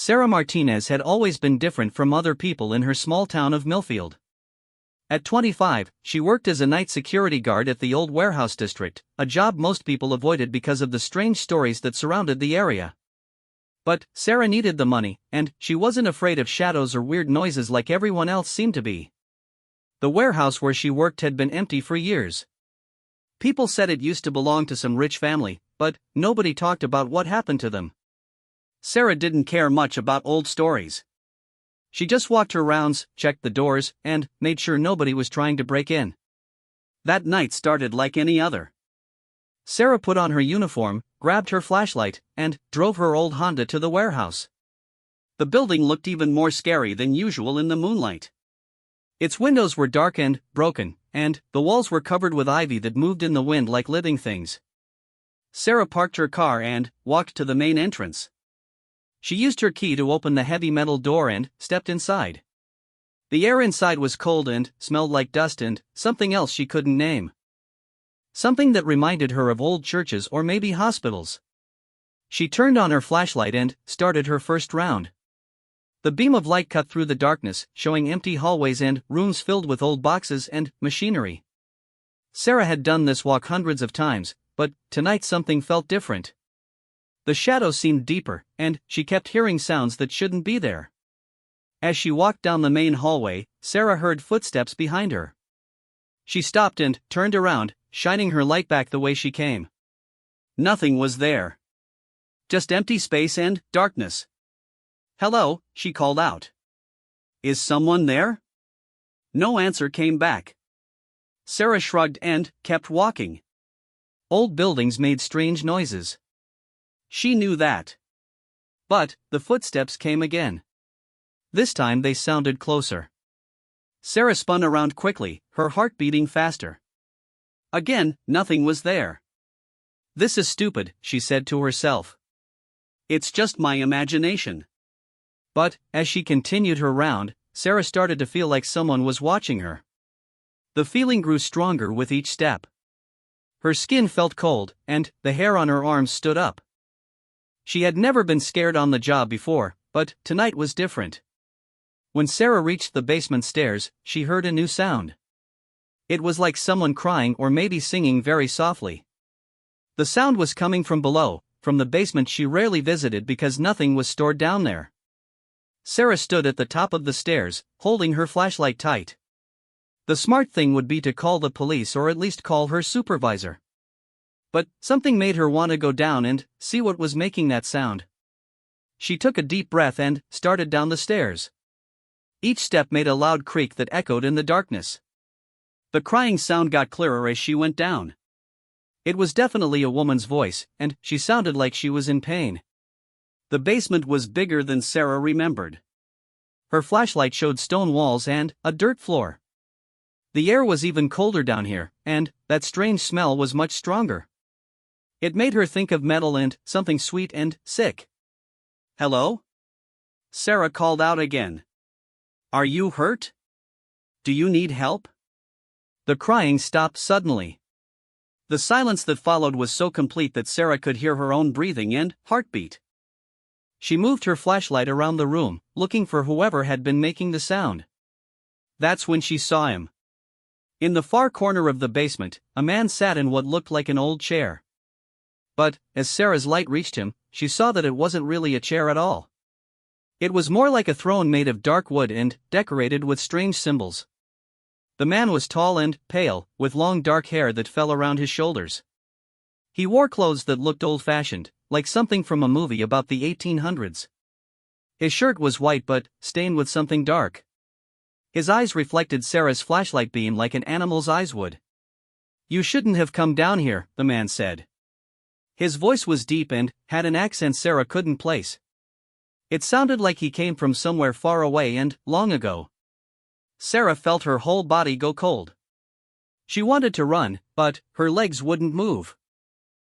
Sarah Martinez had always been different from other people in her small town of Millfield. At 25, she worked as a night security guard at the old warehouse district, a job most people avoided because of the strange stories that surrounded the area. But Sarah needed the money, and she wasn't afraid of shadows or weird noises like everyone else seemed to be. The warehouse where she worked had been empty for years. People said it used to belong to some rich family, but nobody talked about what happened to them. Sarah didn't care much about old stories. She just walked her rounds, checked the doors, and made sure nobody was trying to break in. That night started like any other. Sarah put on her uniform, grabbed her flashlight, and drove her old Honda to the warehouse. The building looked even more scary than usual in the moonlight. Its windows were dark and broken, and the walls were covered with ivy that moved in the wind like living things. Sarah parked her car and walked to the main entrance. She used her key to open the heavy metal door and stepped inside. The air inside was cold and smelled like dust and something else she couldn't name. Something that reminded her of old churches or maybe hospitals. She turned on her flashlight and started her first round. The beam of light cut through the darkness, showing empty hallways and rooms filled with old boxes and machinery. Sarah had done this walk hundreds of times, but tonight something felt different. The shadows seemed deeper, and she kept hearing sounds that shouldn't be there. As she walked down the main hallway, Sarah heard footsteps behind her. She stopped and turned around, shining her light back the way she came. Nothing was there. Just empty space and darkness. "Hello," she called out. "Is someone there?" No answer came back. Sarah shrugged and kept walking. Old buildings made strange noises. She knew that. But the footsteps came again. This time they sounded closer. Sarah spun around quickly, her heart beating faster. Again, nothing was there. "This is stupid," she said to herself. "It's just my imagination." But as she continued her round, Sarah started to feel like someone was watching her. The feeling grew stronger with each step. Her skin felt cold, and the hair on her arms stood up. She had never been scared on the job before, but tonight was different. When Sarah reached the basement stairs, she heard a new sound. It was like someone crying or maybe singing very softly. The sound was coming from below, from the basement she rarely visited because nothing was stored down there. Sarah stood at the top of the stairs, holding her flashlight tight. The smart thing would be to call the police or at least call her supervisor. But something made her want to go down and see what was making that sound. She took a deep breath and started down the stairs. Each step made a loud creak that echoed in the darkness. The crying sound got clearer as she went down. It was definitely a woman's voice, and she sounded like she was in pain. The basement was bigger than Sarah remembered. Her flashlight showed stone walls and a dirt floor. The air was even colder down here, and that strange smell was much stronger. It made her think of metal and something sweet and sick. "Hello?" Sarah called out again. "Are you hurt? Do you need help?" The crying stopped suddenly. The silence that followed was so complete that Sarah could hear her own breathing and heartbeat. She moved her flashlight around the room, looking for whoever had been making the sound. That's when she saw him. In the far corner of the basement, a man sat in what looked like an old chair. But, as Sarah's light reached him, she saw that it wasn't really a chair at all. It was more like a throne made of dark wood and decorated with strange symbols. The man was tall and pale, with long dark hair that fell around his shoulders. He wore clothes that looked old-fashioned, like something from a movie about the 1800s. His shirt was white but stained with something dark. His eyes reflected Sarah's flashlight beam like an animal's eyes would. "You shouldn't have come down here," the man said. His voice was deep and had an accent Sarah couldn't place. It sounded like he came from somewhere far away and long ago. Sarah felt her whole body go cold. She wanted to run, but her legs wouldn't move.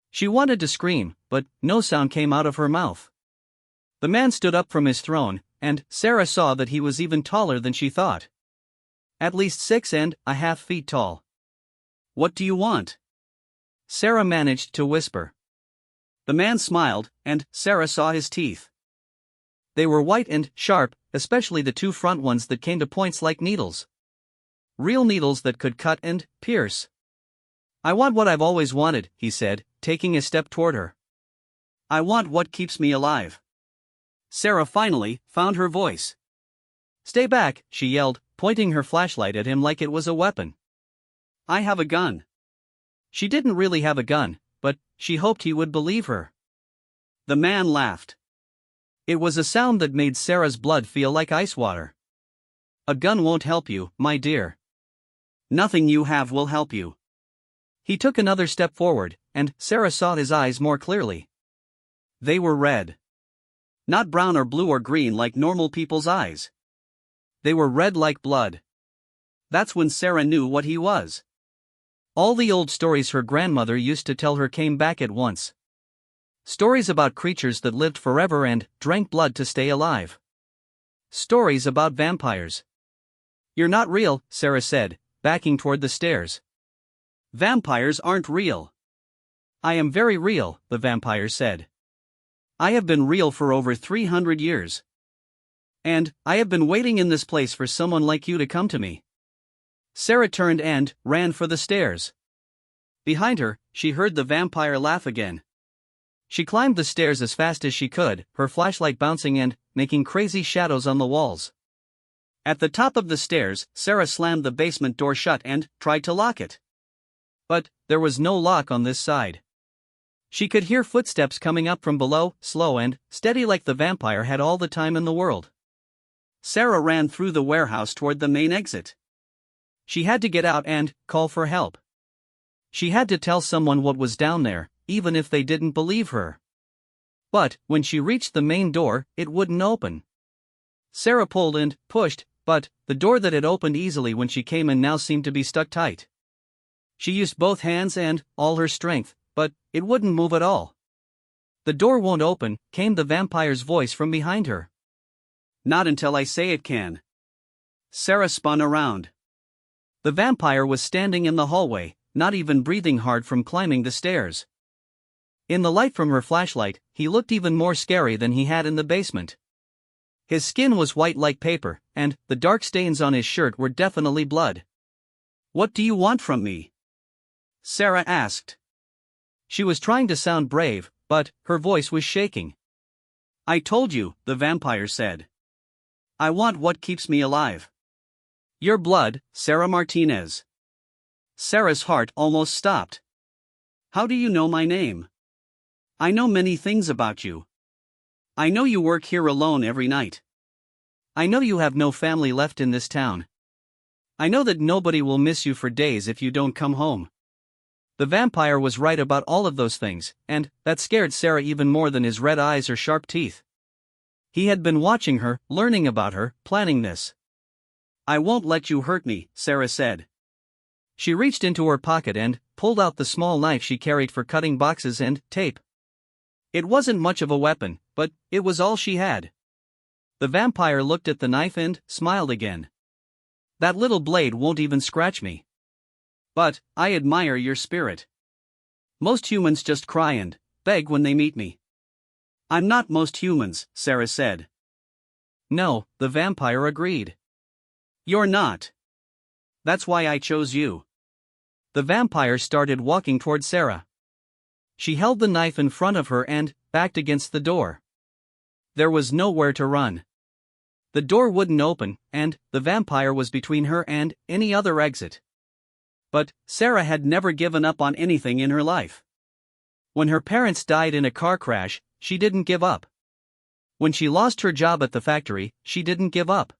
She wanted to scream, but no sound came out of her mouth. The man stood up from his throne, and Sarah saw that he was even taller than she thought. At least 6.5 feet tall. "What do you want?" Sarah managed to whisper. The man smiled, and Sarah saw his teeth. They were white and sharp, especially the two front ones that came to points like needles. Real needles that could cut and pierce. "I want what I've always wanted," he said, taking a step toward her. "I want what keeps me alive." Sarah finally found her voice. "Stay back," she yelled, pointing her flashlight at him like it was a weapon. "I have a gun." She didn't really have a gun, but she hoped he would believe her. The man laughed. It was a sound that made Sarah's blood feel like ice water. "A gun won't help you, my dear. Nothing you have will help you." He took another step forward, and Sarah saw his eyes more clearly. They were red. Not brown or blue or green like normal people's eyes. They were red like blood. That's when Sarah knew what he was. All the old stories her grandmother used to tell her came back at once. Stories about creatures that lived forever and drank blood to stay alive. Stories about vampires. "You're not real," Sarah said, backing toward the stairs. "Vampires aren't real." "I am very real," the vampire said. "I have been real for over 300 years. And I have been waiting in this place for someone like you to come to me." Sarah turned and ran for the stairs. Behind her, she heard the vampire laugh again. She climbed the stairs as fast as she could, her flashlight bouncing and making crazy shadows on the walls. At the top of the stairs, Sarah slammed the basement door shut and tried to lock it. But there was no lock on this side. She could hear footsteps coming up from below, slow and steady like the vampire had all the time in the world. Sarah ran through the warehouse toward the main exit. She had to get out and call for help. She had to tell someone what was down there, even if they didn't believe her. But when she reached the main door, it wouldn't open. Sarah pulled and pushed, but the door that had opened easily when she came in now seemed to be stuck tight. She used both hands and all her strength, but it wouldn't move at all. "The door won't open," came the vampire's voice from behind her. "Not until I say it can." Sarah spun around. The vampire was standing in the hallway, not even breathing hard from climbing the stairs. In the light from her flashlight, he looked even more scary than he had in the basement. His skin was white like paper, and the dark stains on his shirt were definitely blood. "What do you want from me?" Sarah asked. She was trying to sound brave, but her voice was shaking. "I told you," the vampire said. "I want what keeps me alive." "Your blood, Sarah Martinez." Sarah's heart almost stopped. "How do you know my name?" "I know many things about you. I know you work here alone every night. I know you have no family left in this town. I know that nobody will miss you for days if you don't come home." The vampire was right about all of those things, and that scared Sarah even more than his red eyes or sharp teeth. He had been watching her, learning about her, planning this. "I won't let you hurt me," Sarah said. She reached into her pocket and pulled out the small knife she carried for cutting boxes and tape. It wasn't much of a weapon, but it was all she had. The vampire looked at the knife and smiled again. "That little blade won't even scratch me. But I admire your spirit. Most humans just cry and beg when they meet me." "I'm not most humans," Sarah said. "No," the vampire agreed. "You're not. That's why I chose you." The vampire started walking toward Sarah. She held the knife in front of her and backed against the door. There was nowhere to run. The door wouldn't open, and the vampire was between her and any other exit. But Sarah had never given up on anything in her life. When her parents died in a car crash, she didn't give up. When she lost her job at the factory, she didn't give up.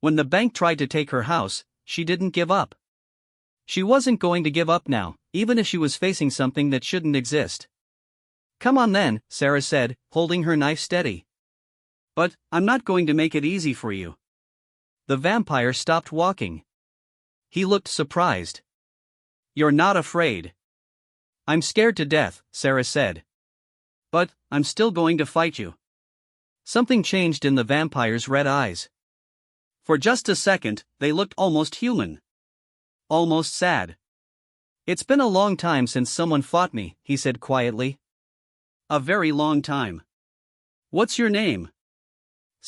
When the bank tried to take her house, she didn't give up. She wasn't going to give up now, even if she was facing something that shouldn't exist. "Come on then," Sarah said, holding her knife steady. "But I'm not going to make it easy for you." The vampire stopped walking. He looked surprised. "You're not afraid." "I'm scared to death," Sarah said. "But I'm still going to fight you." Something changed in the vampire's red eyes. For just a second, they looked almost human. Almost sad. "It's been a long time since someone fought me," he said quietly. "A very long time. What's your name?"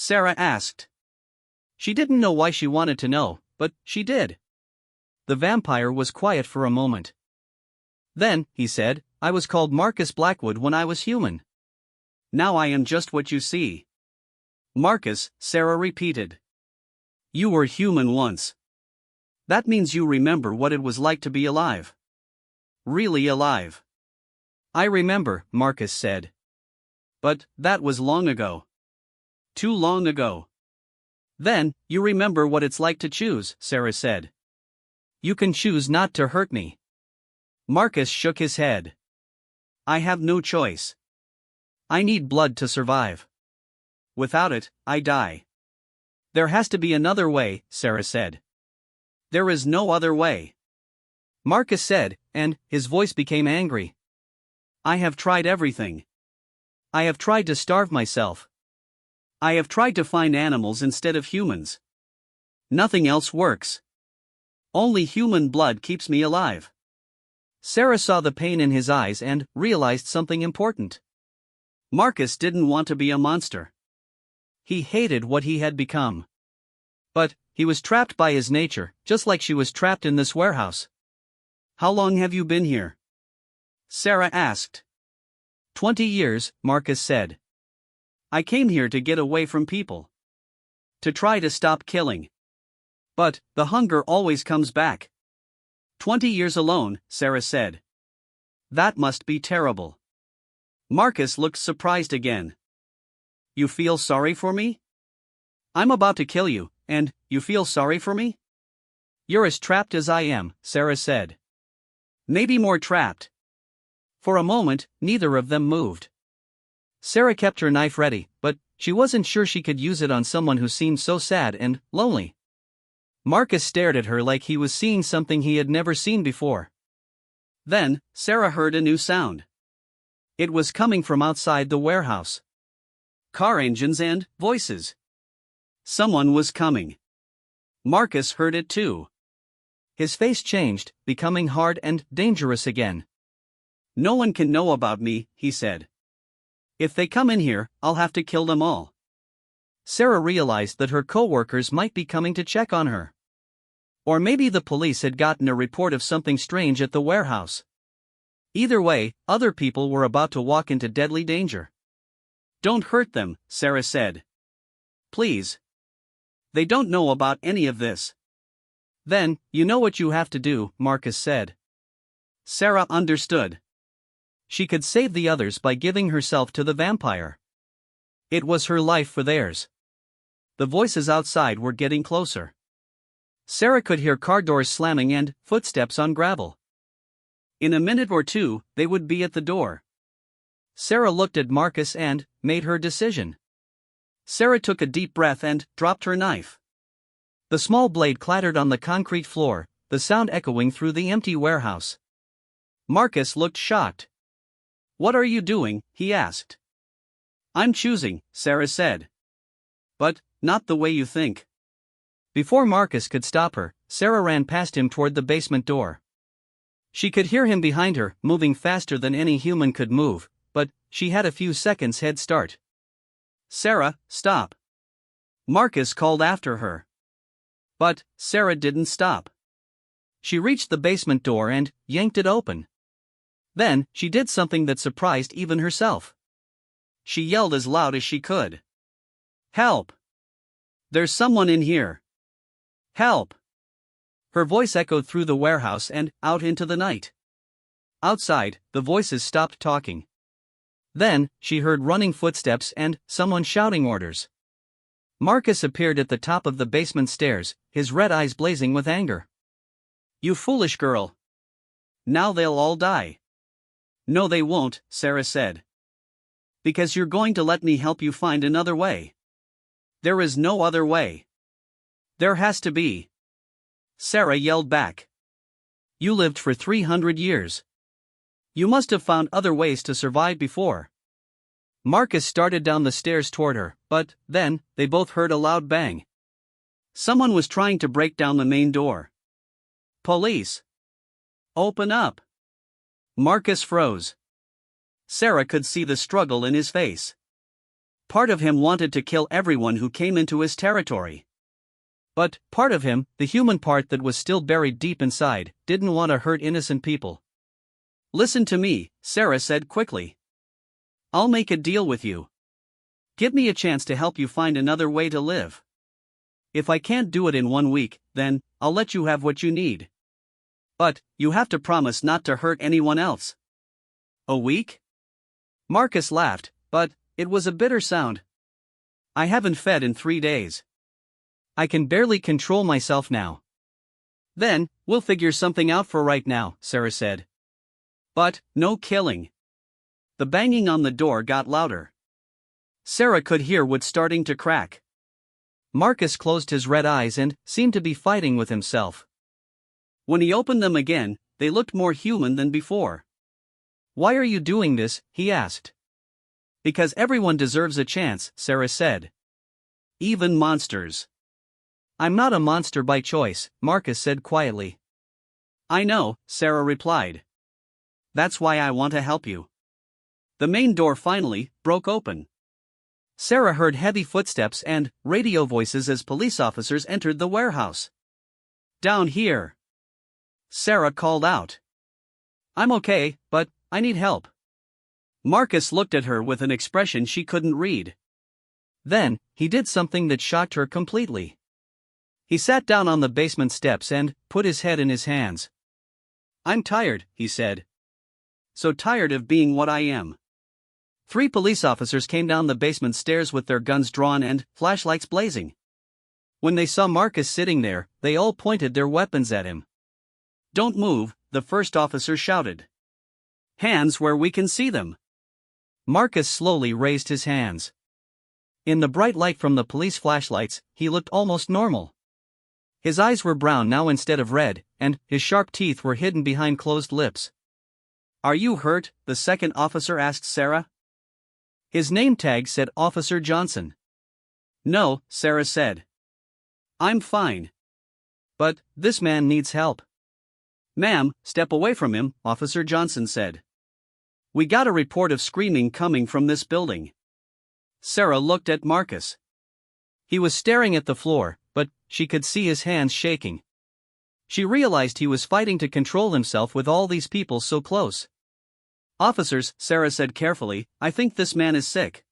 Sarah asked. She didn't know why she wanted to know, but she did. The vampire was quiet for a moment. Then, he said, I was called Marcus Blackwood when I was human. Now I am just what you see. Marcus, Sarah repeated. You were human once. That means you remember what it was like to be alive. Really alive. I remember, Marcus said. But that was long ago. Too long ago. Then, you remember what it's like to choose, Sarah said. You can choose not to hurt me. Marcus shook his head. I have no choice. I need blood to survive. Without it, I die. There has to be another way, Sarah said. There is no other way. Marcus said, and his voice became angry. I have tried everything. I have tried to starve myself. I have tried to find animals instead of humans. Nothing else works. Only human blood keeps me alive. Sarah saw the pain in his eyes and realized something important. Marcus didn't want to be a monster. He hated what he had become. But he was trapped by his nature, just like she was trapped in this warehouse. How long have you been here? Sarah asked. 20 years, Marcus said. I came here to get away from people. To try to stop killing. But the hunger always comes back. 20 years alone, Sarah said. That must be terrible. Marcus looked surprised again. You feel sorry for me? I'm about to kill you, and you feel sorry for me? You're as trapped as I am, Sarah said. Maybe more trapped. For a moment, neither of them moved. Sarah kept her knife ready, but she wasn't sure she could use it on someone who seemed so sad and lonely. Marcus stared at her like he was seeing something he had never seen before. Then, Sarah heard a new sound. It was coming from outside the warehouse. Car engines and voices. Someone was coming. Marcus heard it too. His face changed, becoming hard and dangerous again. No one can know about me, he said. If they come in here, I'll have to kill them all. Sarah realized that her co-workers might be coming to check on her. Or maybe the police had gotten a report of something strange at the warehouse. Either way, other people were about to walk into deadly danger. Don't hurt them, Sarah said. Please. They don't know about any of this. Then, you know what you have to do, Marcus said. Sarah understood. She could save the others by giving herself to the vampire. It was her life for theirs. The voices outside were getting closer. Sarah could hear car doors slamming and footsteps on gravel. In a minute or two, they would be at the door. Sarah looked at Marcus and made her decision. Sarah took a deep breath and dropped her knife. The small blade clattered on the concrete floor, the sound echoing through the empty warehouse. Marcus looked shocked. What are you doing? He asked. I'm choosing, Sarah said. But not the way you think. Before Marcus could stop her, Sarah ran past him toward the basement door. She could hear him behind her, moving faster than any human could move, but she had a few seconds head start. Sarah, stop. Marcus called after her. But Sarah didn't stop. She reached the basement door and yanked it open. Then, she did something that surprised even herself. She yelled as loud as she could. Help! There's someone in here. Help! Her voice echoed through the warehouse and out into the night. Outside, the voices stopped talking. Then, she heard running footsteps and someone shouting orders. Marcus appeared at the top of the basement stairs, his red eyes blazing with anger. You foolish girl! Now they'll all die. No, they won't, Sarah said. Because you're going to let me help you find another way. There is no other way. There has to be. Sarah yelled back. You lived for 300 years. You must have found other ways to survive before. Marcus started down the stairs toward her, but then, they both heard a loud bang. Someone was trying to break down the main door. Police! Open up! Marcus froze. Sarah could see the struggle in his face. Part of him wanted to kill everyone who came into his territory. But part of him, the human part that was still buried deep inside, didn't want to hurt innocent people. "Listen to me," Sarah said quickly. "I'll make a deal with you. Give me a chance to help you find another way to live. If I can't do it in 1 week, then I'll let you have what you need. But you have to promise not to hurt anyone else." "A week?" Marcus laughed, but it was a bitter sound. "I haven't fed in 3 days. I can barely control myself now." "Then, we'll figure something out for right now," Sarah said. "But no killing." The banging on the door got louder. Sarah could hear wood starting to crack. Marcus closed his red eyes and seemed to be fighting with himself. When he opened them again, they looked more human than before. "Why are you doing this?" he asked. "Because everyone deserves a chance," Sarah said. "Even monsters." "I'm not a monster by choice," Marcus said quietly. "I know," Sarah replied. "That's why I want to help you." The main door finally broke open. Sarah heard heavy footsteps and radio voices as police officers entered the warehouse. "Down here," Sarah called out. "I'm okay, but I need help." Marcus looked at her with an expression she couldn't read. Then, he did something that shocked her completely. He sat down on the basement steps and put his head in his hands. "I'm tired," he said. "So tired of being what I am." 3 police officers came down the basement stairs with their guns drawn and flashlights blazing. When they saw Marcus sitting there, they all pointed their weapons at him. "Don't move," the first officer shouted. "Hands where we can see them." Marcus slowly raised his hands. In the bright light from the police flashlights, he looked almost normal. His eyes were brown now instead of red, and his sharp teeth were hidden behind closed lips. "Are you hurt?" the second officer asked Sarah. His name tag said Officer Johnson. "No," Sarah said. "I'm fine. But this man needs help." "Ma'am, step away from him," Officer Johnson said. "We got a report of screaming coming from this building." Sarah looked at Marcus. He was staring at the floor, but she could see his hands shaking. She realized he was fighting to control himself with all these people so close. "Officers," Sarah said carefully, "I think this man is sick.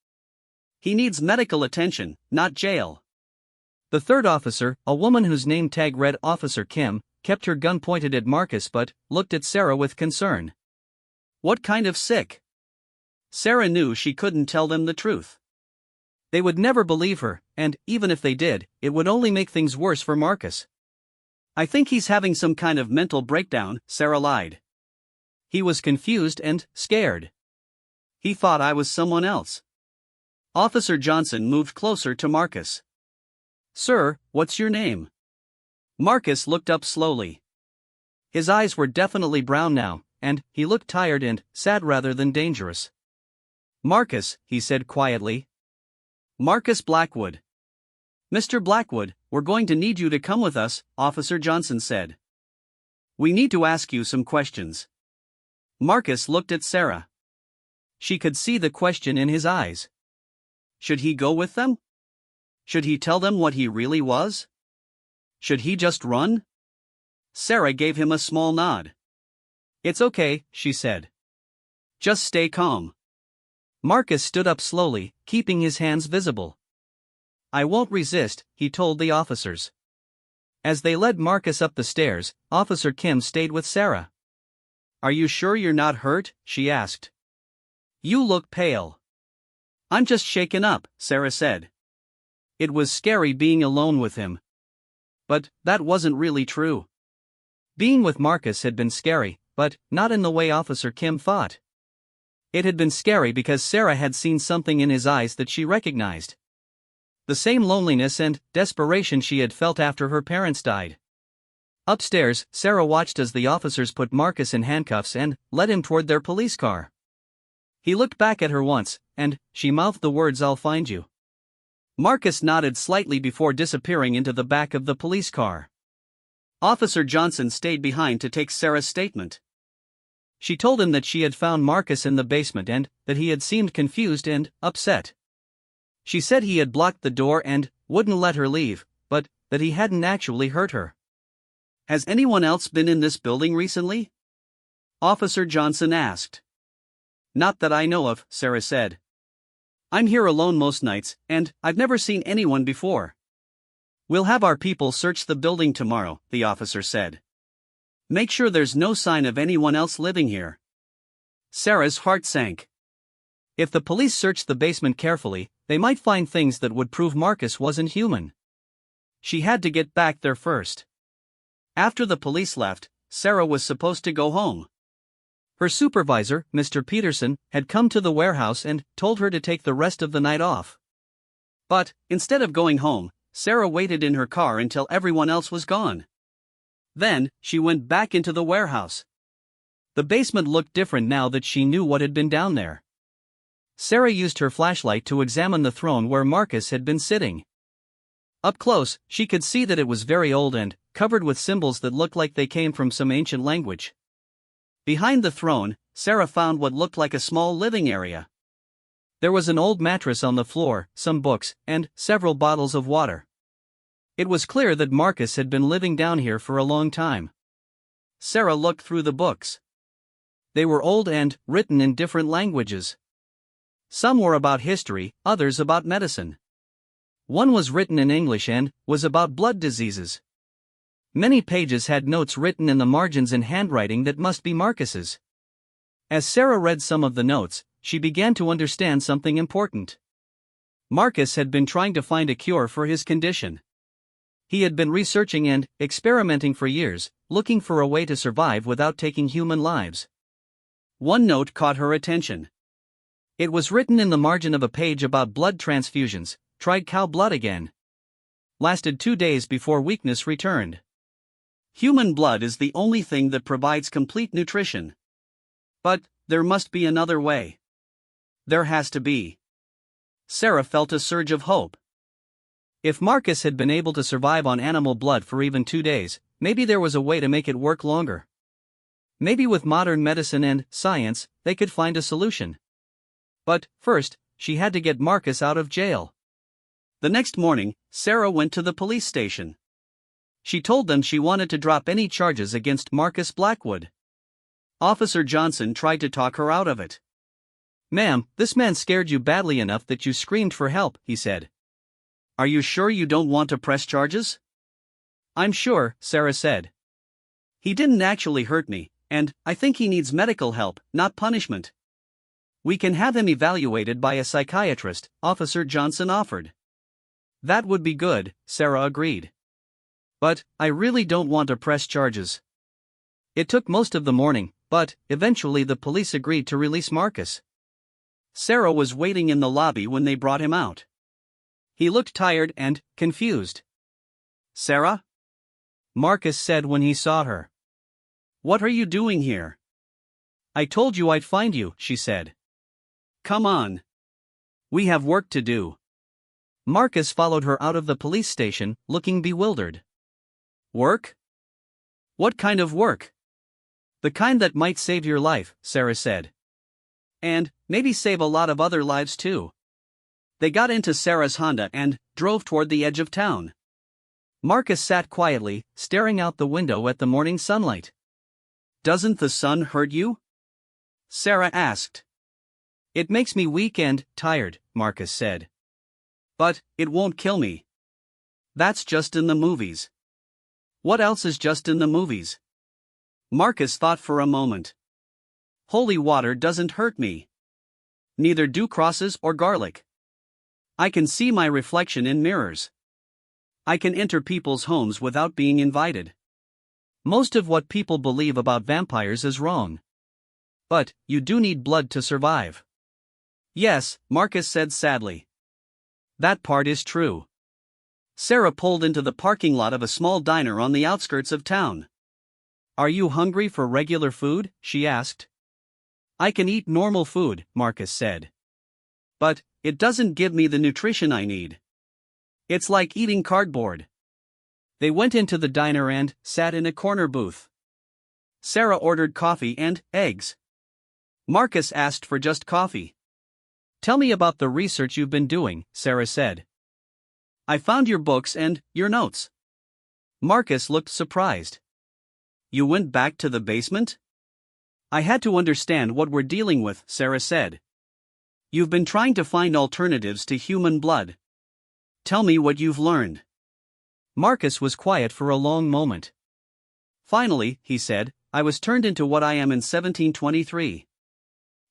He needs medical attention, not jail." The third officer, a woman whose name tag read Officer Kim, kept her gun pointed at Marcus but looked at Sarah with concern. "What kind of sick?" Sarah knew she couldn't tell them the truth. They would never believe her, and even if they did, it would only make things worse for Marcus. "I think he's having some kind of mental breakdown," Sarah lied. "He was confused and scared. He thought I was someone else." Officer Johnson moved closer to Marcus. "Sir, what's your name?" Marcus looked up slowly. His eyes were definitely brown now, and he looked tired and sad rather than dangerous. "Marcus," he said quietly. "Marcus Blackwood." "Mr. Blackwood, we're going to need you to come with us," Officer Johnson said. "We need to ask you some questions." Marcus looked at Sarah. She could see the question in his eyes. Should he go with them? Should he tell them what he really was? Should he just run? Sarah gave him a small nod. "It's okay," she said. "Just stay calm." Marcus stood up slowly, keeping his hands visible. "I won't resist," he told the officers. As they led Marcus up the stairs, Officer Kim stayed with Sarah. "Are you sure you're not hurt?" she asked. "You look pale." "I'm just shaken up," Sarah said. It was scary being alone with him. But that wasn't really true. Being with Marcus had been scary, but not in the way Officer Kim thought. It had been scary because Sarah had seen something in his eyes that she recognized. The same loneliness and desperation she had felt after her parents died. Upstairs, Sarah watched as the officers put Marcus in handcuffs and led him toward their police car. He looked back at her once, and she mouthed the words, "I'll find you." Marcus nodded slightly before disappearing into the back of the police car. Officer Johnson stayed behind to take Sarah's statement. She told him that she had found Marcus in the basement and that he had seemed confused and upset. She said he had blocked the door and wouldn't let her leave, but that he hadn't actually hurt her. "Has anyone else been in this building recently?" Officer Johnson asked. "Not that I know of," Sarah said. "I'm here alone most nights, and I've never seen anyone before." "We'll have our people search the building tomorrow," the officer said. "Make sure there's no sign of anyone else living here." Sarah's heart sank. If the police searched the basement carefully, they might find things that would prove Marcus wasn't human. She had to get back there first. After the police left, Sarah was supposed to go home. Her supervisor, Mr. Peterson, had come to the warehouse and told her to take the rest of the night off. But, instead of going home, Sarah waited in her car until everyone else was gone. Then, she went back into the warehouse. The basement looked different now that she knew what had been down there. Sarah used her flashlight to examine the throne where Marcus had been sitting. Up close, she could see that it was very old and covered with symbols that looked like they came from some ancient language. Behind the throne, Sarah found what looked like a small living area. There was an old mattress on the floor, some books, and several bottles of water. It was clear that Marcus had been living down here for a long time. Sarah looked through the books. They were old and written in different languages. Some were about history, others about medicine. One was written in English and was about blood diseases. Many pages had notes written in the margins in handwriting that must be Marcus's. As Sarah read some of the notes, she began to understand something important. Marcus had been trying to find a cure for his condition. He had been researching and experimenting for years, looking for a way to survive without taking human lives. One note caught her attention. It was written in the margin of a page about blood transfusions. Tried cow blood again. Lasted 2 days before weakness returned. Human blood is the only thing that provides complete nutrition. But there must be another way. There has to be. Sarah felt a surge of hope. If Marcus had been able to survive on animal blood for even 2 days, maybe there was a way to make it work longer. Maybe with modern medicine and science, they could find a solution. But first, she had to get Marcus out of jail. The next morning, Sarah went to the police station. She told them she wanted to drop any charges against Marcus Blackwood. Officer Johnson tried to talk her out of it. "Ma'am, this man scared you badly enough that you screamed for help," he said. "Are you sure you don't want to press charges?" "I'm sure," Sarah said. "He didn't actually hurt me, and I think he needs medical help, not punishment." "We can have him evaluated by a psychiatrist," Officer Johnson offered. "That would be good," Sarah agreed. "But I really don't want to press charges." It took most of the morning, but eventually the police agreed to release Marcus. Sarah was waiting in the lobby when they brought him out. He looked tired and confused. "Sarah?" Marcus said when he saw her. "What are you doing here?" "I told you I'd find you," she said. "Come on. We have work to do." Marcus followed her out of the police station, looking bewildered. "Work? What kind of work?" "The kind that might save your life," Sarah said. "And maybe save a lot of other lives too." They got into Sarah's Honda and drove toward the edge of town. Marcus sat quietly, staring out the window at the morning sunlight. "Doesn't the sun hurt you?" Sarah asked. "It makes me weak and tired," Marcus said. "But it won't kill me." "That's just in the movies." "What else is just in the movies?" Marcus thought for a moment. "Holy water doesn't hurt me. Neither do crosses or garlic. I can see my reflection in mirrors. I can enter people's homes without being invited. Most of what people believe about vampires is wrong. But you do need blood to survive." "Yes," Marcus said sadly. "That part is true." Sarah pulled into the parking lot of a small diner on the outskirts of town. "Are you hungry for regular food?" she asked. "I can eat normal food," Marcus said. "But it doesn't give me the nutrition I need. It's like eating cardboard." They went into the diner and sat in a corner booth. Sarah ordered coffee and eggs. Marcus asked for just coffee. Tell me about the research you've been doing, Sarah said. I found your books and your notes. Marcus looked surprised. You went back to the basement? I had to understand what we're dealing with, Sarah said. You've been trying to find alternatives to human blood. Tell me what you've learned. Marcus was quiet for a long moment. Finally, he said, I was turned into what I am in 1723.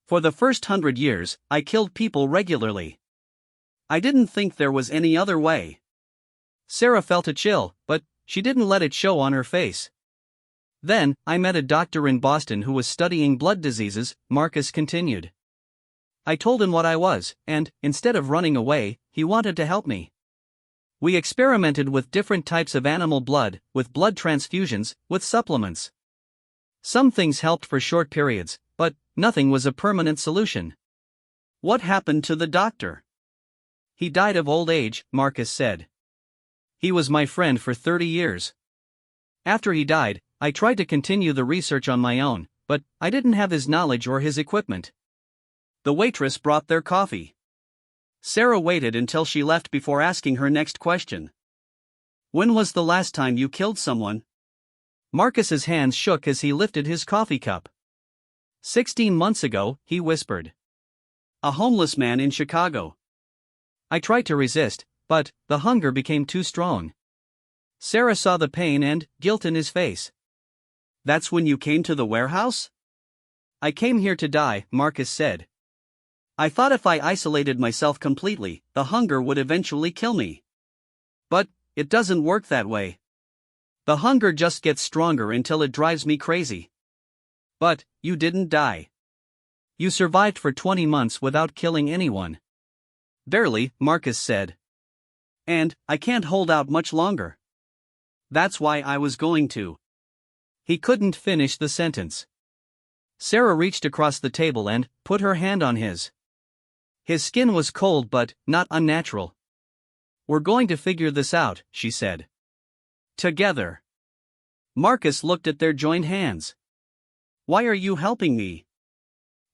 For the first 100 years, I killed people regularly. I didn't think there was any other way. Sarah felt a chill, but she didn't let it show on her face. Then, I met a doctor in Boston who was studying blood diseases, Marcus continued. I told him what I was, and, instead of running away, he wanted to help me. We experimented with different types of animal blood, with blood transfusions, with supplements. Some things helped for short periods, but nothing was a permanent solution. What happened to the doctor? He died of old age, Marcus said. He was my friend for 30 years. After he died, I tried to continue the research on my own, but I didn't have his knowledge or his equipment. The waitress brought their coffee. Sarah waited until she left before asking her next question. When was the last time you killed someone? Marcus's hands shook as he lifted his coffee cup. 16 months ago, he whispered. A homeless man in Chicago. I tried to resist, but the hunger became too strong. Sarah saw the pain and guilt in his face. That's when you came to the warehouse? I came here to die, Marcus said. I thought if I isolated myself completely, the hunger would eventually kill me. But it doesn't work that way. The hunger just gets stronger until it drives me crazy. But you didn't die. You survived for 20 months without killing anyone. Barely, Marcus said. And I can't hold out much longer. That's why I was going to. He couldn't finish the sentence. Sarah reached across the table and put her hand on his. His skin was cold but not unnatural. We're going to figure this out, she said. Together. Marcus looked at their joined hands. Why are you helping me?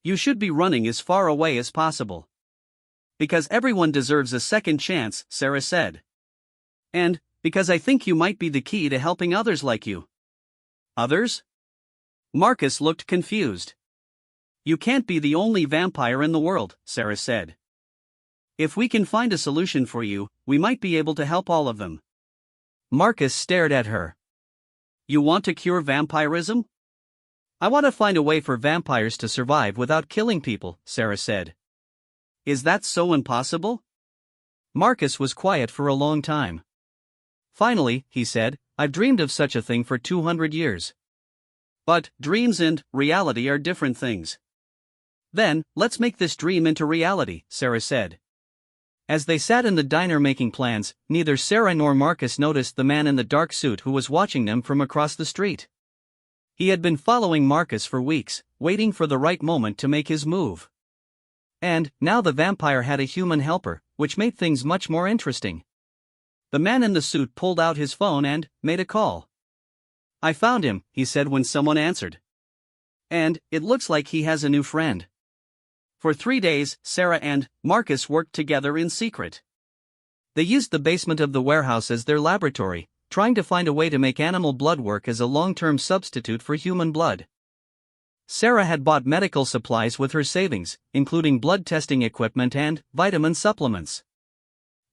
You should be running as far away as possible. Because everyone deserves a second chance, Sarah said. And because I think you might be the key to helping others like you. Others? Marcus looked confused. You can't be the only vampire in the world, Sarah said. If we can find a solution for you, we might be able to help all of them. Marcus stared at her. You want to cure vampirism? I want to find a way for vampires to survive without killing people, Sarah said. Is that so impossible? Marcus was quiet for a long time. Finally, he said, I've dreamed of such a thing for 200 years. But dreams and reality are different things. Then, let's make this dream into reality, Sarah said. As they sat in the diner making plans, neither Sarah nor Marcus noticed the man in the dark suit who was watching them from across the street. He had been following Marcus for weeks, waiting for the right moment to make his move. And now the vampire had a human helper, which made things much more interesting. The man in the suit pulled out his phone and made a call. I found him, he said when someone answered. And it looks like he has a new friend. For 3 days, Sarah and Marcus worked together in secret. They used the basement of the warehouse as their laboratory, trying to find a way to make animal blood work as a long-term substitute for human blood. Sarah had bought medical supplies with her savings, including blood testing equipment and vitamin supplements.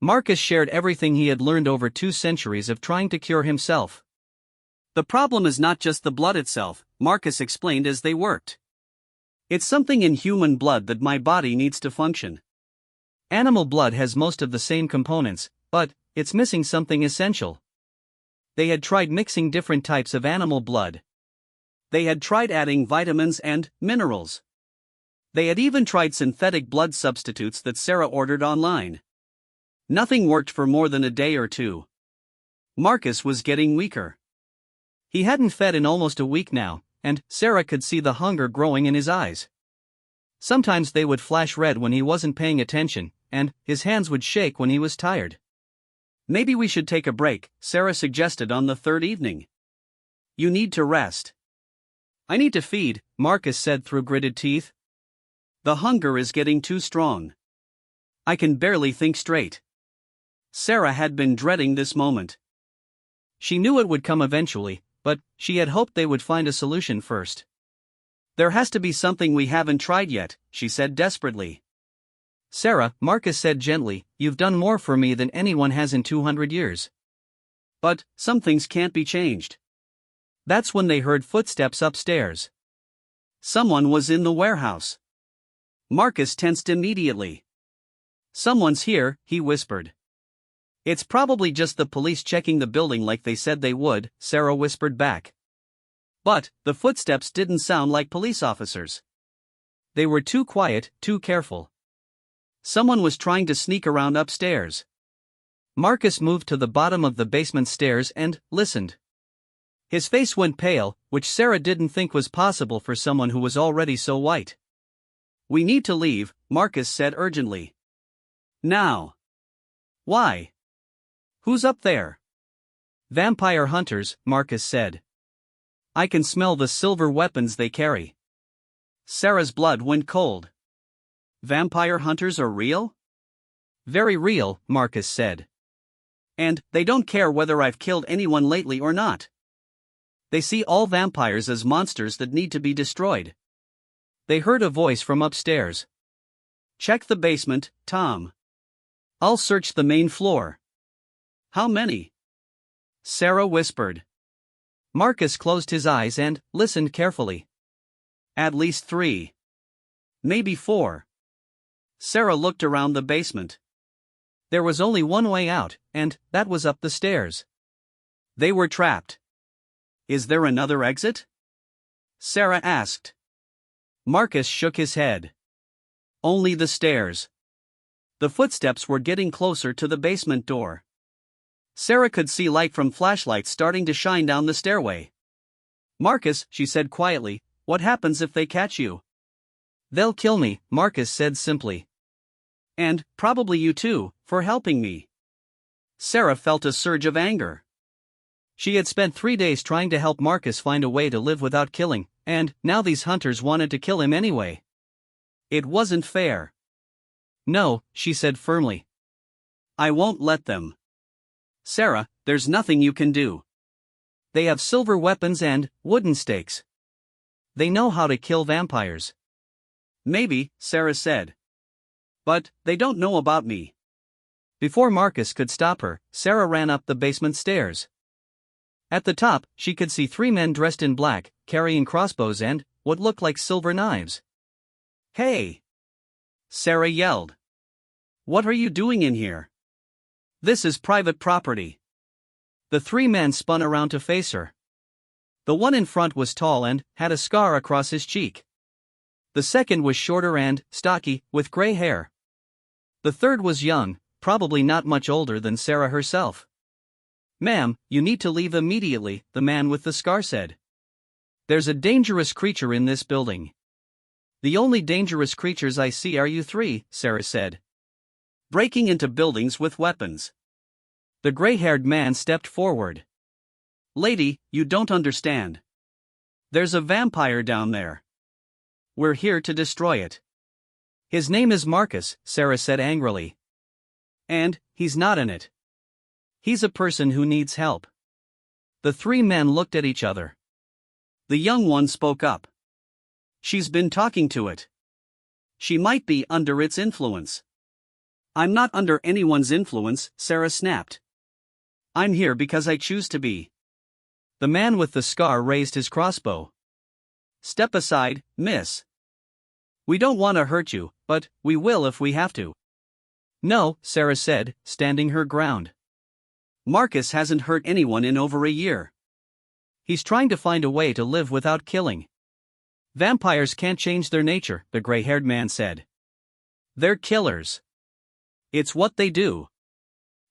Marcus shared everything he had learned over 2 centuries of trying to cure himself. The problem is not just the blood itself, Marcus explained as they worked. It's something in human blood that my body needs to function. Animal blood has most of the same components, but it's missing something essential. They had tried mixing different types of animal blood. They had tried adding vitamins and minerals. They had even tried synthetic blood substitutes that Sarah ordered online. Nothing worked for more than a day or 2. Marcus was getting weaker. He hadn't fed in almost a week now, and Sarah could see the hunger growing in his eyes. Sometimes they would flash red when he wasn't paying attention, and his hands would shake when he was tired. Maybe we should take a break, Sarah suggested on the 3rd evening. You need to rest. I need to feed, Marcus said through gritted teeth. The hunger is getting too strong. I can barely think straight. Sarah had been dreading this moment. She knew it would come eventually, but she had hoped they would find a solution first. There has to be something we haven't tried yet, she said desperately. Sarah, Marcus said gently, you've done more for me than anyone has in 200 years. But some things can't be changed. That's when they heard footsteps upstairs. Someone was in the warehouse. Marcus tensed immediately. Someone's here, he whispered. It's probably just the police checking the building like they said they would, Sarah whispered back. But the footsteps didn't sound like police officers. They were too quiet, too careful. Someone was trying to sneak around upstairs. Marcus moved to the bottom of the basement stairs and listened. His face went pale, which Sarah didn't think was possible for someone who was already so white. We need to leave, Marcus said urgently. Now. Why? Who's up there? Vampire hunters, Marcus said. I can smell the silver weapons they carry. Sarah's blood went cold. Vampire hunters are real? Very real, Marcus said. And they don't care whether I've killed anyone lately or not. They see all vampires as monsters that need to be destroyed. They heard a voice from upstairs. Check the basement, Tom. I'll search the main floor. How many? Sarah whispered. Marcus closed his eyes and listened carefully. At least 3. Maybe 4. Sarah looked around the basement. There was only one way out, and that was up the stairs. They were trapped. Is there another exit? Sarah asked. Marcus shook his head. Only the stairs. The footsteps were getting closer to the basement door. Sarah could see light from flashlights starting to shine down the stairway. Marcus, she said quietly, what happens if they catch you? They'll kill me, Marcus said simply. And probably you too, for helping me. Sarah felt a surge of anger. She had spent 3 days trying to help Marcus find a way to live without killing, and now these hunters wanted to kill him anyway. It wasn't fair. No, she said firmly. I won't let them. Sarah, there's nothing you can do. They have silver weapons and wooden stakes. They know how to kill vampires. Maybe, Sarah said. But they don't know about me. Before Marcus could stop her, Sarah ran up the basement stairs. At the top, she could see 3 men dressed in black, carrying crossbows and what looked like silver knives. Hey! Sarah yelled. What are you doing in here? This is private property. The 3 men spun around to face her. The one in front was tall and had a scar across his cheek. The second was shorter and stocky, with gray hair. The third was young, probably not much older than Sarah herself. Ma'am, you need to leave immediately, the man with the scar said. There's a dangerous creature in this building. The only dangerous creatures I see are you 3, Sarah said. Breaking into buildings with weapons. The gray-haired man stepped forward. Lady, you don't understand. There's a vampire down there. We're here to destroy it. His name is Marcus, Sarah said angrily. And he's not in it. He's a person who needs help. The 3 men looked at each other. The young one spoke up. She's been talking to it. She might be under its influence. I'm not under anyone's influence, Sarah snapped. I'm here because I choose to be. The man with the scar raised his crossbow. Step aside, miss. We don't want to hurt you, but we will if we have to. No, Sarah said, standing her ground. Marcus hasn't hurt anyone in over a year. He's trying to find a way to live without killing. Vampires can't change their nature, the gray-haired man said. They're killers. It's what they do.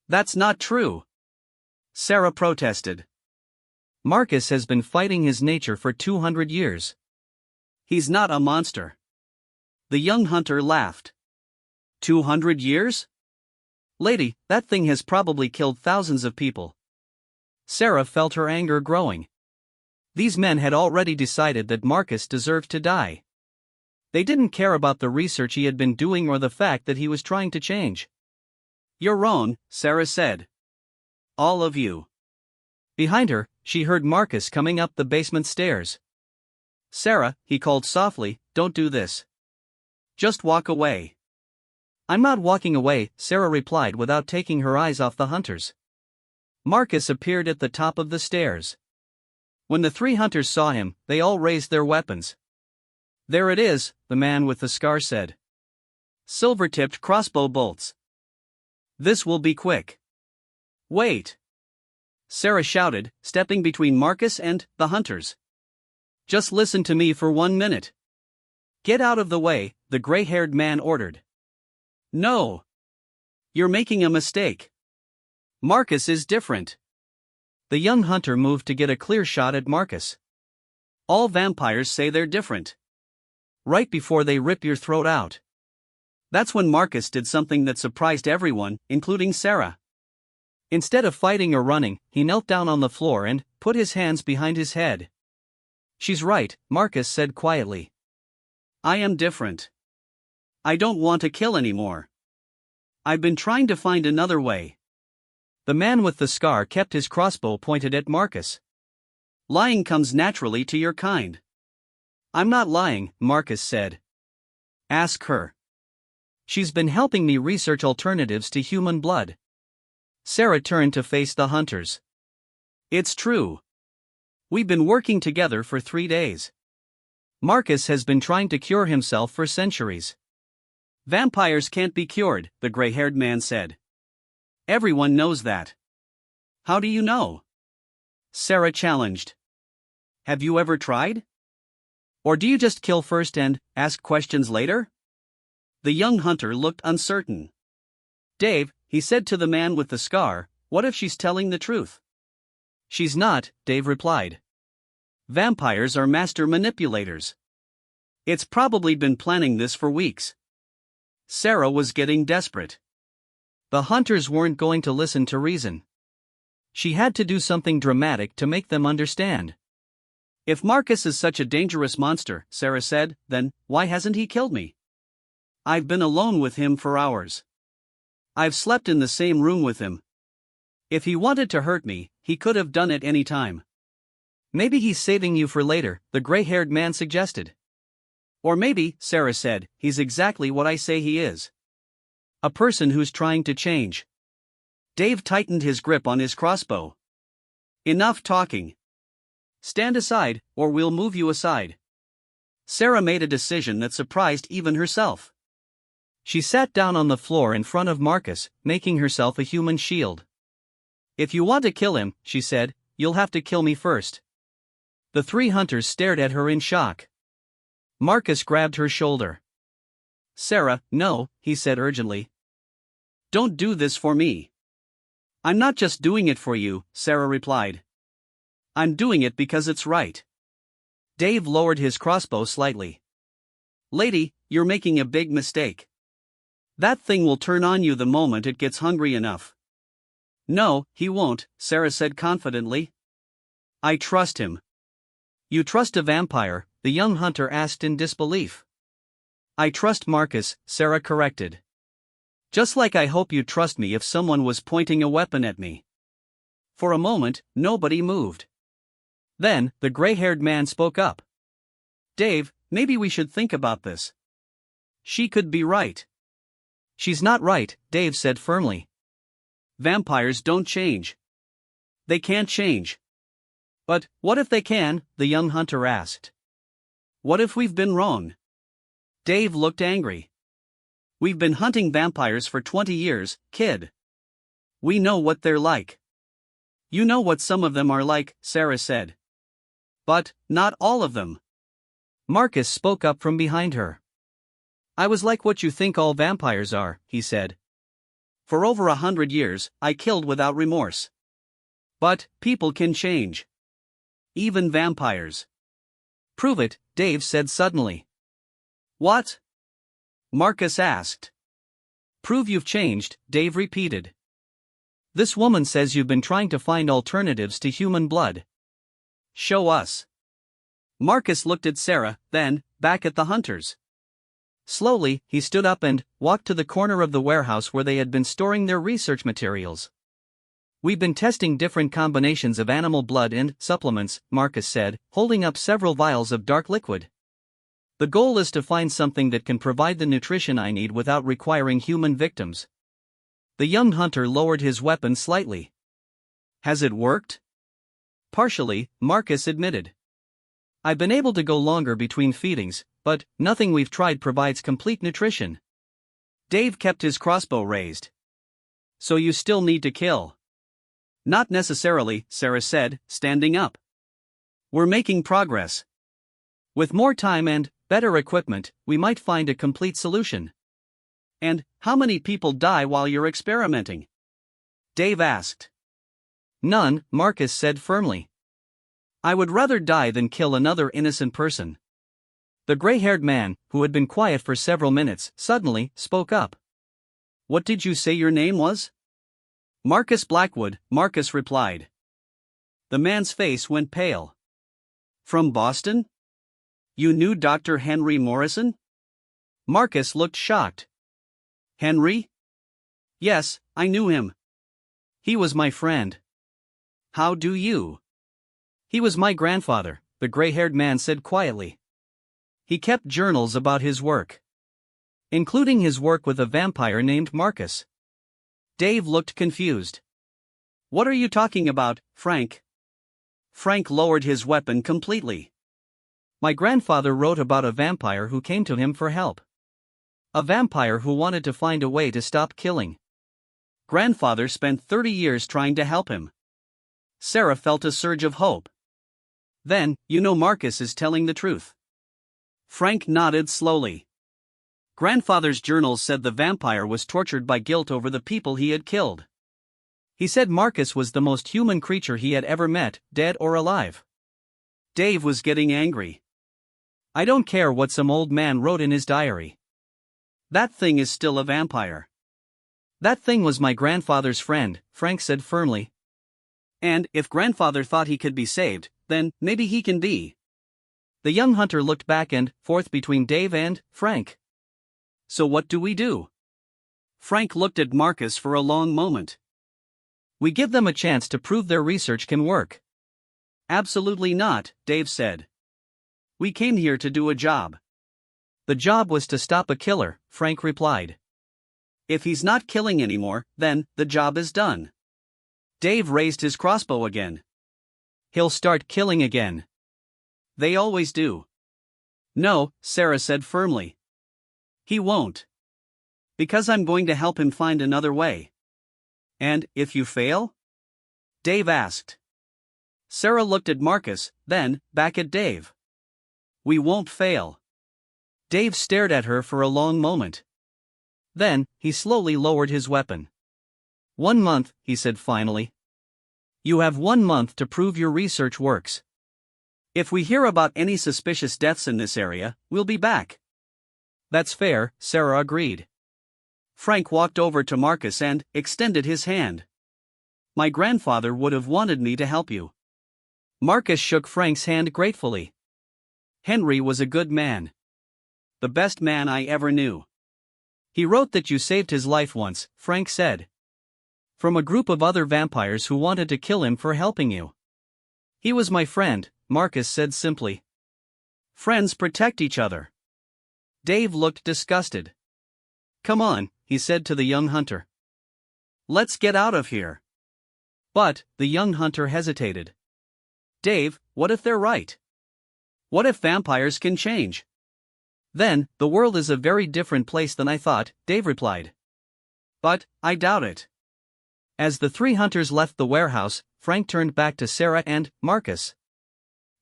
That's not true. Sarah protested. Marcus has been fighting his nature for 200 years. He's not a monster. The young hunter laughed. 200 years? Lady, that thing has probably killed thousands of people. Sarah felt her anger growing. These men had already decided that Marcus deserved to die. They didn't care about the research he had been doing or the fact that he was trying to change. "You're wrong," Sarah said. "All of you." Behind her, she heard Marcus coming up the basement stairs. "Sarah," he called softly, "don't do this. Just walk away." "I'm not walking away," Sarah replied without taking her eyes off the hunters. Marcus appeared at the top of the stairs. When the 3 hunters saw him, they all raised their weapons. "There it is," the man with the scar said. "Silver-tipped crossbow bolts. This will be quick." "Wait!" Sarah shouted, stepping between Marcus and the hunters. "Just listen to me for 1 minute." "Get out of the way," the gray-haired man ordered. "No. You're making a mistake. Marcus is different." The young hunter moved to get a clear shot at Marcus. "All vampires say they're different. Right before they rip your throat out." That's when Marcus did something that surprised everyone, including Sarah. Instead of fighting or running, he knelt down on the floor and put his hands behind his head. "She's right," Marcus said quietly. "I am different. I don't want to kill anymore. I've been trying to find another way." The man with the scar kept his crossbow pointed at Marcus. "Lying comes naturally to your kind." "I'm not lying," Marcus said. "Ask her. She's been helping me research alternatives to human blood." Sarah turned to face the hunters. "It's true. We've been working together for 3 days. Marcus has been trying to cure himself for centuries." "Vampires can't be cured," the gray-haired man said. "Everyone knows that." "How do you know?" Sarah challenged. "Have you ever tried? Or do you just kill first and ask questions later?" The young hunter looked uncertain. "Dave," he said to the man with the scar, "what if she's telling the truth?" "She's not," Dave replied. "Vampires are master manipulators. It's probably been planning this for weeks." Sarah was getting desperate. The hunters weren't going to listen to reason. She had to do something dramatic to make them understand. "If Marcus is such a dangerous monster," Sarah said, "then why hasn't he killed me? I've been alone with him for hours. I've slept in the same room with him. If he wanted to hurt me, he could have done it any time." "Maybe he's saving you for later," the gray-haired man suggested. "Or maybe," Sarah said, "he's exactly what I say he is. A person who's trying to change." Dave tightened his grip on his crossbow. "Enough talking. Stand aside, or we'll move you aside." Sarah made a decision that surprised even herself. She sat down on the floor in front of Marcus, making herself a human shield. "If you want to kill him," she said, "you'll have to kill me first." The 3 hunters stared at her in shock. Marcus grabbed her shoulder. "Sarah, no," he said urgently. "Don't do this for me." "I'm not just doing it for you," Sarah replied. "I'm doing it because it's right." Dave lowered his crossbow slightly. "Lady, you're making a big mistake. That thing will turn on you the moment it gets hungry enough." "No, he won't," Sarah said confidently. "I trust him." "You trust a vampire?" the young hunter asked in disbelief. "I trust Marcus," Sarah corrected. "Just like I hope you trust me if someone was pointing a weapon at me." For a moment, nobody moved. Then, the gray-haired man spoke up. "Dave, maybe we should think about this. She could be right." "She's not right," Dave said firmly. "Vampires don't change. They can't change." "But what if they can?" the young hunter asked. "What if we've been wrong?" Dave looked angry. "We've been hunting vampires for 20 years, kid. We know what they're like." "You know what some of them are like," Sarah said. "But not all of them." Marcus spoke up from behind her. "I was like what you think all vampires are," he said. "For over 100 years, I killed without remorse. But people can change. Even vampires." "Prove it," Dave said suddenly. "What?" Marcus asked. "Prove you've changed," Dave repeated. "This woman says you've been trying to find alternatives to human blood." "Show us." Marcus looked at Sarah, then back at the hunters. Slowly, he stood up and walked to the corner of the warehouse where they had been storing their research materials. "We've been testing different combinations of animal blood and supplements," Marcus said, holding up several vials of dark liquid. "The goal is to find something that can provide the nutrition I need without requiring human victims." The young hunter lowered his weapon slightly. "Has it worked?" "Partially," Marcus admitted. "I've been able to go longer between feedings, but nothing we've tried provides complete nutrition." Dave kept his crossbow raised. "So you still need to kill?" "Not necessarily," Sarah said, standing up. "We're making progress. With more time and better equipment, we might find a complete solution." "And how many people die while you're experimenting?" Dave asked. "None," Marcus said firmly. "I would rather die than kill another innocent person." The gray-haired man, who had been quiet for several minutes, suddenly spoke up. "What did you say your name was?" "Marcus Blackwood," Marcus replied. The man's face went pale. "From Boston? You knew Dr. Henry Morrison?" Marcus looked shocked. "Henry? Yes, I knew him. He was my friend." "How do you?" "He was my grandfather," the gray-haired man said quietly. "He kept journals about his work, including his work with a vampire named Marcus." Dave looked confused. "What are you talking about, Frank?" Frank lowered his weapon completely. "My grandfather wrote about a vampire who came to him for help. A vampire who wanted to find a way to stop killing. Grandfather spent 30 years trying to help him." Sarah felt a surge of hope. "Then, you know Marcus is telling the truth." Frank nodded slowly. Grandfather's journals said the vampire was tortured by guilt over the people he had killed. He said Marcus was the most human creature he had ever met, dead or alive. Dave was getting angry. "I don't care what some old man wrote in his diary. That thing is still a vampire." "That thing was my grandfather's friend," Frank said firmly. "And if grandfather thought he could be saved, then maybe he can be." The young hunter looked back and forth between Dave and Frank. "So what do we do?" Frank looked at Marcus for a long moment. "We give them a chance to prove their research can work." "Absolutely not," Dave said. "We came here to do a job." "The job was to stop a killer," Frank replied. "If he's not killing anymore, then the job is done." Dave raised his crossbow again. "He'll start killing again." "They always do." "No," Sarah said firmly. "He won't. Because I'm going to help him find another way." "And if you fail?" Dave asked. Sarah looked at Marcus, then back at Dave. "We won't fail." Dave stared at her for a long moment. Then, he slowly lowered his weapon. "1 month," he said finally. "You have 1 month to prove your research works. If we hear about any suspicious deaths in this area, we'll be back." "That's fair," Sarah agreed. Frank walked over to Marcus and extended his hand. "My grandfather would have wanted me to help you." Marcus shook Frank's hand gratefully. "Henry was a good man. The best man I ever knew." "He wrote that you saved his life once," Frank said. "From a group of other vampires who wanted to kill him for helping you." "He was my friend," Marcus said simply. "Friends protect each other." Dave looked disgusted. "Come on," he said to the young hunter. "Let's get out of here." But the young hunter hesitated. "Dave, what if they're right? What if vampires can change?" "Then, the world is a very different place than I thought," Dave replied. "But I doubt it." As the 3 hunters left the warehouse, Frank turned back to Sarah and Marcus.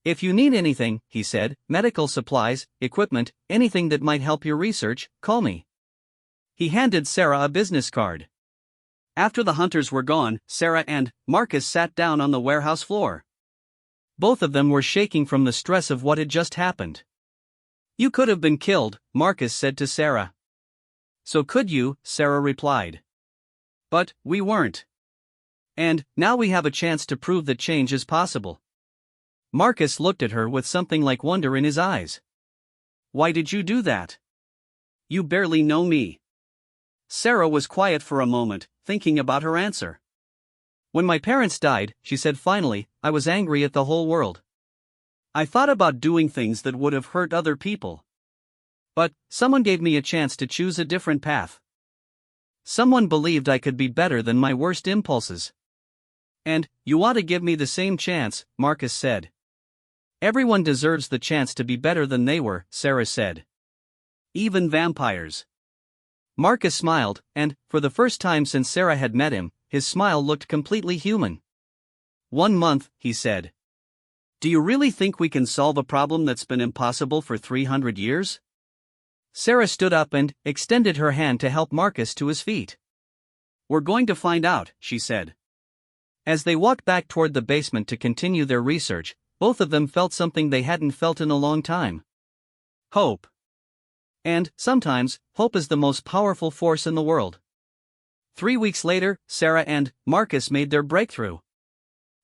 "If you need anything," he said, "medical supplies, equipment, anything that might help your research, call me." He handed Sarah a business card. After the hunters were gone, Sarah and Marcus sat down on the warehouse floor. Both of them were shaking from the stress of what had just happened. "You could have been killed," Marcus said to Sarah. "So could you," Sarah replied. "But we weren't. And now we have a chance to prove that change is possible." Marcus looked at her with something like wonder in his eyes. "Why did you do that?" You barely know me. Sarah was quiet for a moment, thinking about her answer. When my parents died, she said finally, I was angry at the whole world. I thought about doing things that would have hurt other people. But someone gave me a chance to choose a different path. Someone believed I could be better than my worst impulses. And you ought to give me the same chance, Marcus said. Everyone deserves the chance to be better than they were, Sarah said. Even vampires. Marcus smiled, and, for the first time since Sarah had met him, his smile looked completely human. 1 month, he said. Do you really think we can solve a problem that's been impossible for 300 years? Sarah stood up and extended her hand to help Marcus to his feet. We're going to find out, she said. As they walked back toward the basement to continue their research, both of them felt something they hadn't felt in a long time. Hope. And, sometimes, hope is the most powerful force in the world. 3 weeks later, Sarah and Marcus made their breakthrough.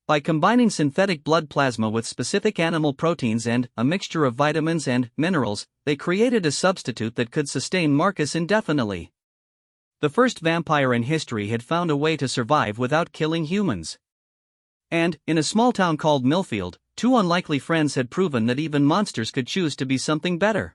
By combining synthetic blood plasma with specific animal proteins and a mixture of vitamins and minerals, they created a substitute that could sustain Marcus indefinitely. The first vampire in history had found a way to survive without killing humans. And, in a small town called Millfield, two unlikely friends had proven that even monsters could choose to be something better.